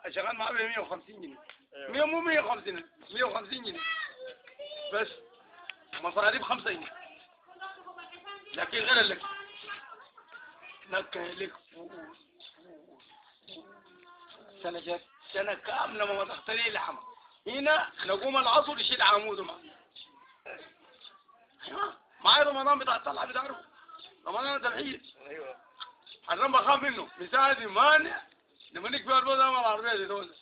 شغال معاه ب 150 جنيه. 100 مو 150، 150 جنيه بس، مصاريف 5 جنيه. لكن غير لك لك سنة جت سنة كاملة ما تختلي لحم. هنا نقوم العصر يشيل عموده معه. ايوه معايا رمضان بتاع الطلعة بتعرف رمضان تبعيد. ايوه انا بخاف منه مساعدي مانع لما نكبر البلد ما العربية دي توزع.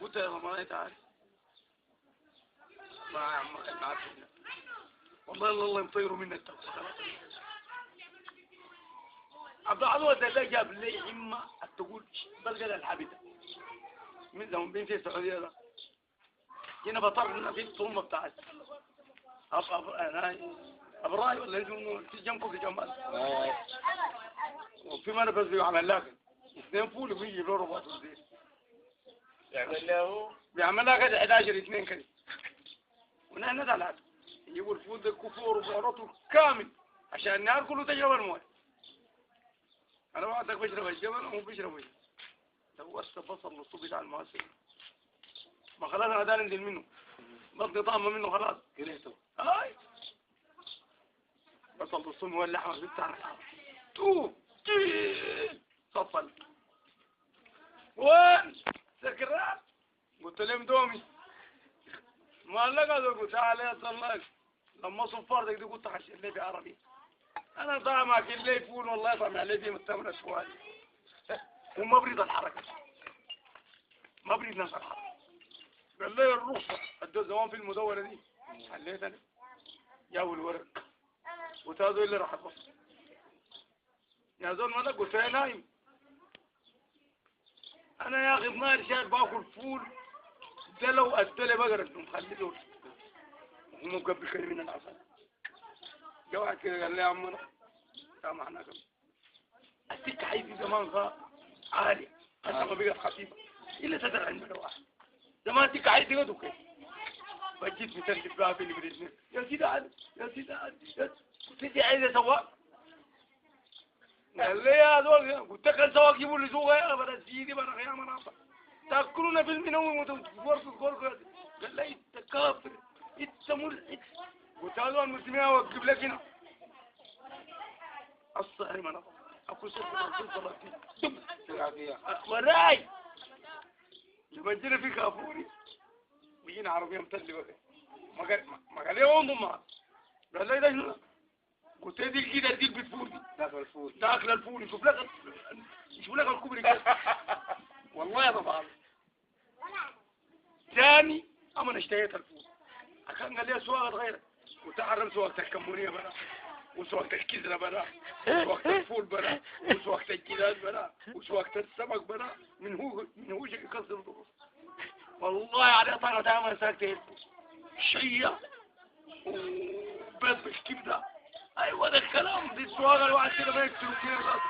قلت يا رمضان تعال ما عم والله الله يطيروا منك عبد العزوز ده جاب لي إما تقول بلقى الحبيبة من زمان بين في السعودية ده هنا بطرنا في الطرمة بتاعتي أبراي ولا اسمه في جنبه في جمال وفي مرة بس بيعمل لك 2 فول ويجي له رباط الزين بيعمل لك 11 2 كده ونحن ثلاثة يجيبوا الفول ده كفور وبهاراته كامل عشان النهار كله تجرب المويه. أنا بعدك بشرب الجبل وهو بيشرب وجه. دوست بصل نصه بتاع المواسير. ما خلاص أنا دار انزل منه. بطني طعمة منه خلاص. كرهته. هاي. بصل نصه واللحمة بتاعنا. تو. صفل. وين؟ سكران. قلت لهم دومي. ما لقى ذوق تعال يا صلاك. لما صفرتك دي قلت حش اللي بعربي. أنا طعمك اللي يفول والله طعم عليه دي مستمر شوالي. وما بريد الحركة ما بريد ناس الحركة. قال لي الرخصة ادوا زمان في المدونة دي حليتني جاوا الورق وتاذوا اللي راح أبص يا زول ما قلت يا نايم أنا يا أخي 12 باكل فول ده لو أدلي بقرة مخلي دول وهم مقبل كده من العسل جوعت كده قال لي يا عمنا سامحنا كم السكة حيدي زمان غا عالية حتى ما بقت خفيفة إلا تدر عندنا واحد زمان سكة حيدي قدو كيف فجيت بتنجد بها في البريدنين يا سيدي علي يا سيدي علي يا سيدي عايزة سواق قال لي يا دول قلت لك السواق يجيبوا لي سوق يا بلا سيدي بلا خيام مناطق تأكلون في المنوم وتورقوا قال لي انت كافر انت ملحد قلت له المسلمين اوقف لك هنا الصحيح مناطق اكو صلاة وراي لما جينا في كافوري وجينا عربية متلبة ما قال لي انضم معه قال لي ده شنو قلت له دي كده دي بتفول داخل الفول يشوف لك الكبري كده والله يا طبعا ثاني اما اشتهيت الفول كان قال لي سواقة غيرك وتعرم سواقة الكمونية بلا وسواقة الكزرة بلا وسواقة الفول بلا وسواقة الجلال بلا وسواقة السمك بلا من هو شكل كسر الضغط والله على طاقة دائما ساكتين شيء وبيض بالكبدة ايوه ده الكلام دي السواقة الواحد كده ما يكتب كده